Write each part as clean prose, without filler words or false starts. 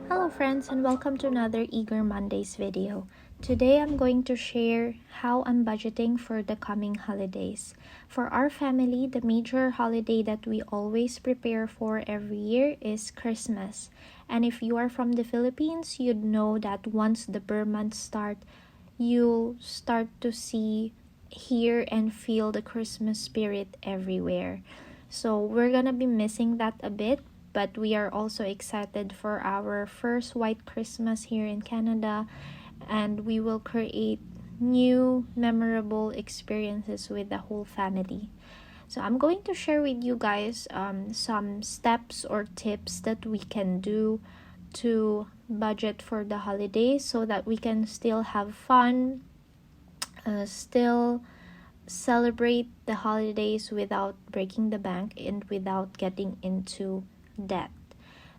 Hello friends, and welcome to another Eager Mondays video. Today I'm going to share how I'm budgeting for the coming holidays. For our family, the major holiday that we always prepare for every year is Christmas. And if you are from the Philippines, you'd know that once the Burr months start, you'll start to hear and feel the Christmas spirit everywhere. So we're gonna be missing that a bit, but we are also excited for our first white Christmas here in Canada, and we will create new memorable experiences with the whole family. So I'm going to share with you guys some steps or tips that we can do to budget for the holidays so that we can still have fun, still celebrate the holidays without breaking the bank and without getting into debt.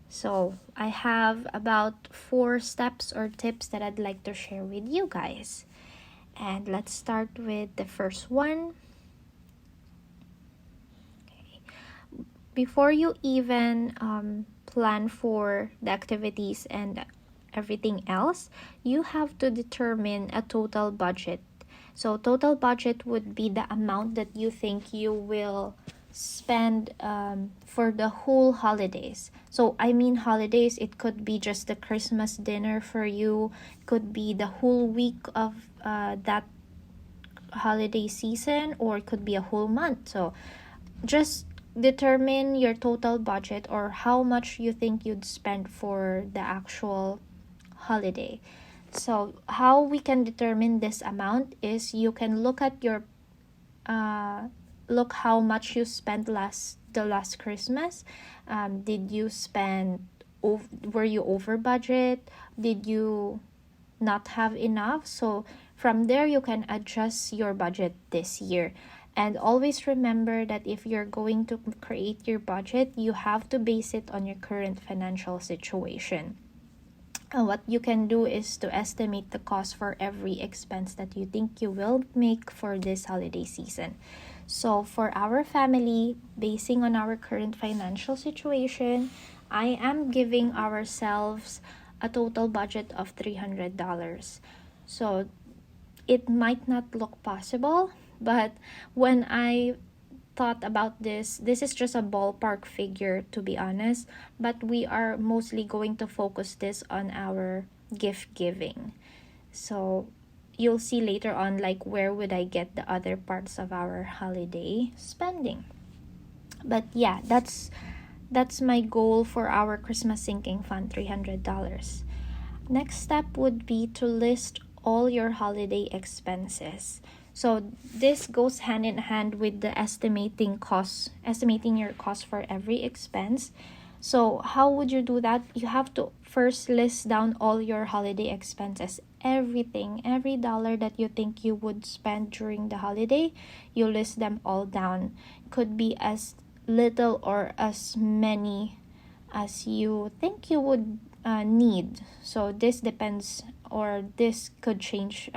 So I have about 4 steps or tips that I'd like to share with you guys. And let's start with the first one. Okay. Before you even plan for the activities and everything else, you have to determine a total budget. So total budget would be the amount that you think you will spend for the whole holidays. So I mean holidays, it could be just the Christmas dinner for you, could be the whole week of that holiday season, or it could be a whole month. So just determine your total budget or how much you think you'd spend for the actual holiday. So how we can determine this amount is you can look at your look how much you spent the last Christmas. Did you spend were you over budget? Did you not have enough? So from there you can adjust your budget this year. And always remember that if you're going to create your budget, you have to base it on your current financial situation. What you can do is to estimate the cost for every expense that you think you will make for this holiday season. So for our family, basing on our current financial situation, I am giving ourselves a total budget of $300. So it might not look possible, but when I thought about this is just a ballpark figure, to be honest, but we are mostly going to focus this on our gift giving. So you'll see later on like where would I get the other parts of our holiday spending. But yeah, that's my goal for our Christmas sinking fund, $300. Next step would be to list all your holiday expenses. So this goes hand in hand with the estimating your cost for every expense. So how would you do that? You have to first list down all your holiday expenses, everything, every dollar that you think you would spend during the holiday, you list them all down. Could be as little or as many as you think you would need. So this depends, or this could change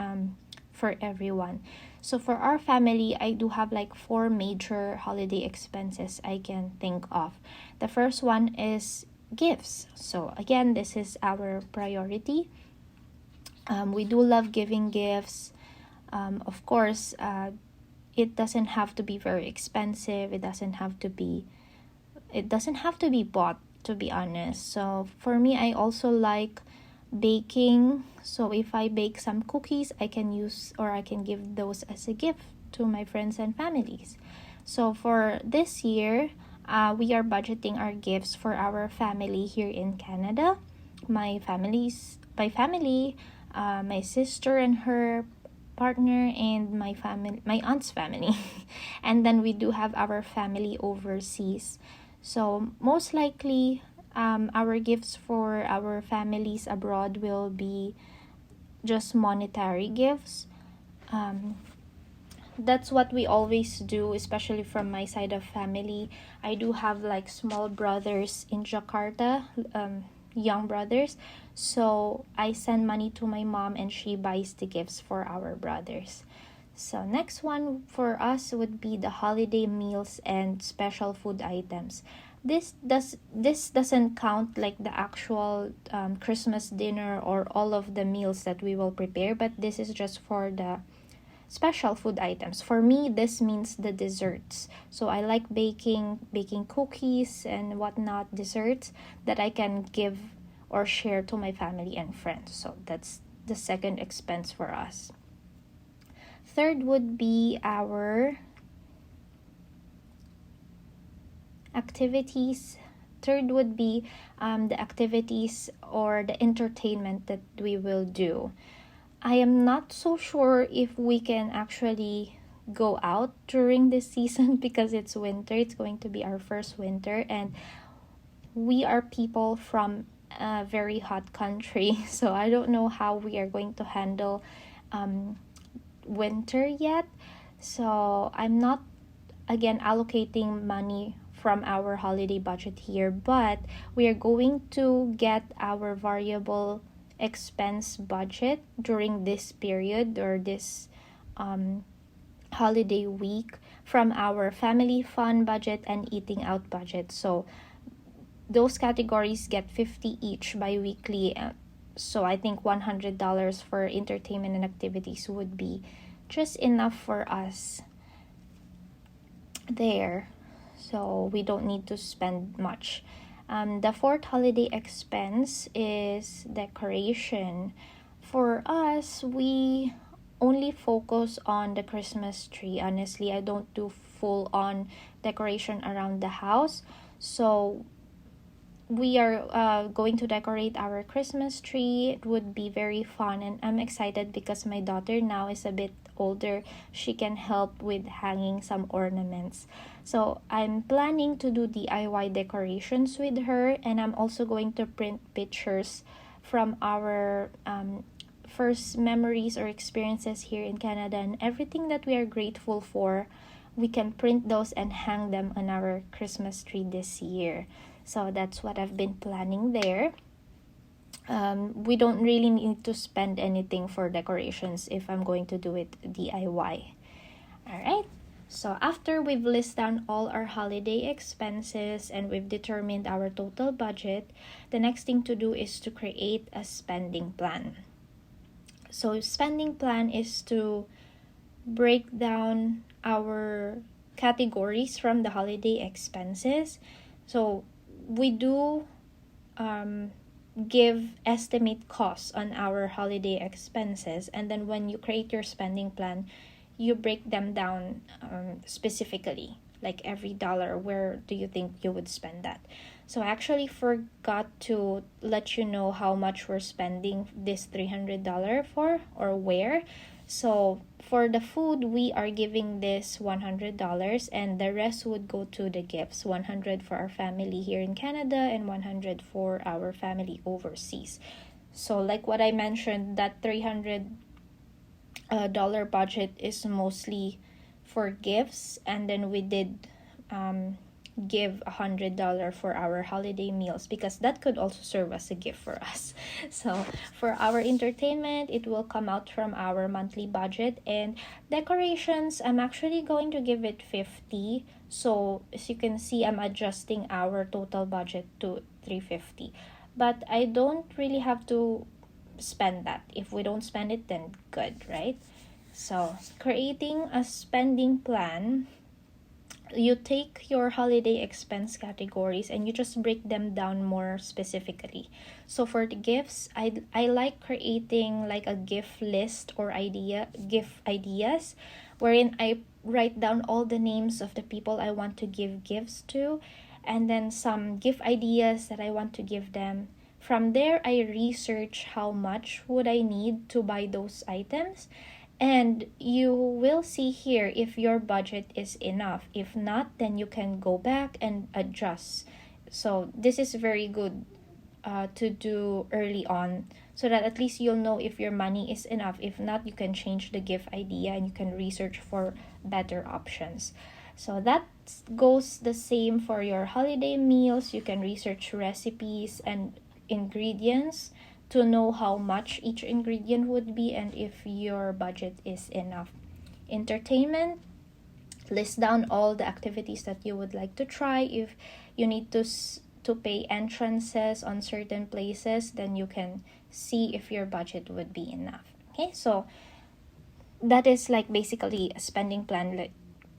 for everyone. So for our family, I do have like 4 major holiday expenses I can think of. The first one is gifts. So again, this is our priority. We do love giving gifts. Of course, it doesn't have to be very expensive. It doesn't have to be bought, to be honest. So for me, I also like baking. So if I bake some cookies, I can give those as a gift to my friends and families. So for this year, we are budgeting our gifts for our family here in Canada. My family, my sister and her partner, and my aunt's family. And then we do have our family overseas. So most likely our gifts for our families abroad will be just monetary gifts. That's what we always do, especially from my side of family. I do have like small brothers in Jakarta, young brothers. So I send money to my mom and she buys the gifts for our brothers. So next one for us would be the holiday meals and special food items. This doesn't count like the actual Christmas dinner or all of the meals that we will prepare, but this is just for the special food items. For me, this means the desserts. So I like baking cookies and whatnot, desserts that I can give or share to my family and friends. So that's the second expense for us. Third would be our activities. Third would be the activities or the entertainment that we will do. I am not so sure if we can actually go out during this season because it's winter. It's going to be our first winter, and we are people from a very hot country. So I don't know how we are going to handle winter yet. So I'm not, again, allocating money from our holiday budget here, but we are going to get our variable expense budget during this period or this holiday week from our family fun budget and eating out budget. So those categories get 50 each bi-weekly. So I think $100 for entertainment and activities would be just enough for us there. So we don't need to spend much. The fourth holiday expense is decoration. For us, we only focus on the Christmas tree. Honestly, I don't do full on decoration around the house. So we are going to decorate our Christmas tree. It would be very fun, and I'm excited because my daughter now is a bit older. She can help with hanging some ornaments. So I'm planning to do DIY decorations with her, and I'm also going to print pictures from our first memories or experiences here in Canada, and everything that we are grateful for. We can print those and hang them on our Christmas tree this year. So that's what I've been planning there. We don't really need to spend anything for decorations if I'm going to do it DIY. Alright, so after we've listed down all our holiday expenses and we've determined our total budget, the next thing to do is to create a spending plan. So spending plan is to break down our categories from the holiday expenses. So we do give estimate costs on our holiday expenses, and then when you create your spending plan, you break them down specifically, like every dollar, where do you think you would spend that. So I actually forgot to let you know how much we're spending this $300 for or where. So for the food, we are giving this $100, and the rest would go to the gifts. $100 for our family here in Canada and $100 for our family overseas. So like what I mentioned, that $300 budget is mostly for gifts, and then we did give $100 for our holiday meals because that could also serve as a gift for us. So for our entertainment, it will come out from our monthly budget, and decorations, I'm actually going to give it 50. So as you can see, I'm adjusting our total budget to 350, but I don't really have to spend that. If we don't spend it, then good, right? So creating a spending plan, you take your holiday expense categories and you just break them down more specifically. So for the gifts, I like creating like a gift list or gift ideas, wherein I write down all the names of the people I want to give gifts to, and then some gift ideas that I want to give them. From there, I research how much would I need to buy those items, and you will see here if your budget is enough. If not, then you can go back and adjust. So this is very good to do early on, so that at least you'll know if your money is enough. If not, you can change the gift idea and you can research for better options. So that goes the same for your holiday meals. You can research recipes and ingredients to know how much each ingredient would be and if your budget is enough. entertainment, list down all the activities that you would like to try. If you need to pay entrances on certain places, then you can see if your budget would be enough. Okay, so that is like basically a spending plan, like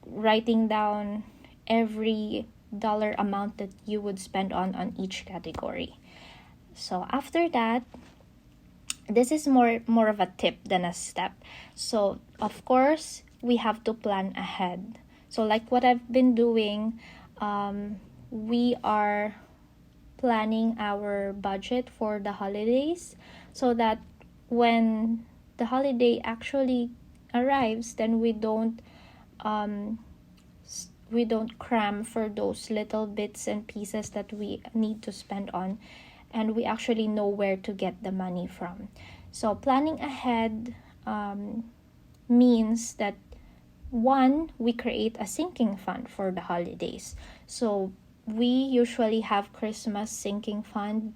writing down every dollar amount that you would spend on each category. So after that, this is more of a tip than a step. So of course we have to plan ahead. So like what I've been doing, we are planning our budget for the holidays, so that when the holiday actually arrives, then we don't cram for those little bits and pieces that we need to spend on, and we actually know where to get the money from. So planning ahead means that, one, we create a sinking fund for the holidays. So we usually have Christmas sinking fund,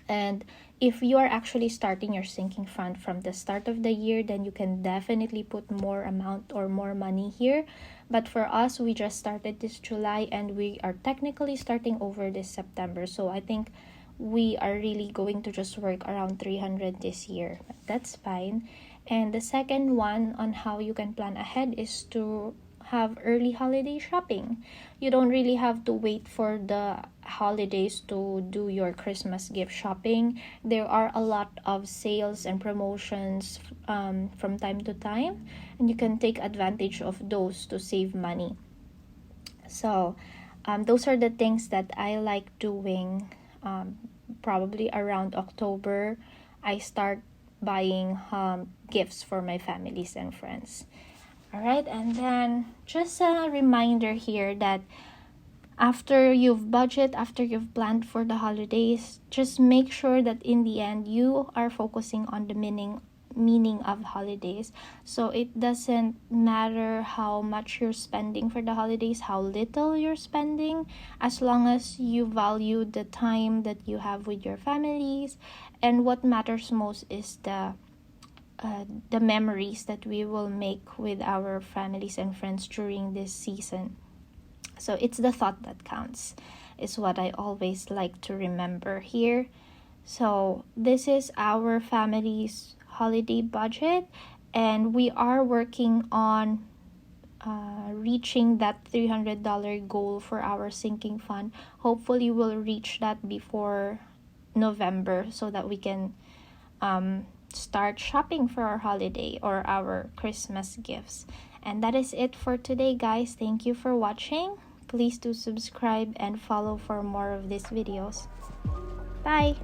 and if you are actually starting your sinking fund from the start of the year, then you can definitely put more amount or more money here. But for us, we just started this July and we are technically starting over this September. So I think we are really going to just work around 300 this year. That's fine. And the second one on how you can plan ahead is to have early holiday shopping. You don't really have to wait for the holidays to do your Christmas gift shopping. There are a lot of sales and promotions from time to time, and you can take advantage of those to save money. So those are the things that I like doing. Probably around October, I start buying gifts for my families and friends. All right, and then just a reminder here that after you've planned for the holidays, just make sure that in the end you are focusing on the meaning of holidays. So it doesn't matter how much you're spending for the holidays, how little you're spending, as long as you value the time that you have with your families. And what matters most is the memories that we will make with our families and friends during this season. So it's the thought that counts, is what I always like to remember here. So this is our family's holiday budget, and we are working on reaching that $300 goal for our sinking fund. Hopefully we'll reach that before November, so that we can start shopping for our holiday or our Christmas gifts. And that is it for today, guys. Thank you for watching. Please do subscribe and follow for more of these videos. Bye.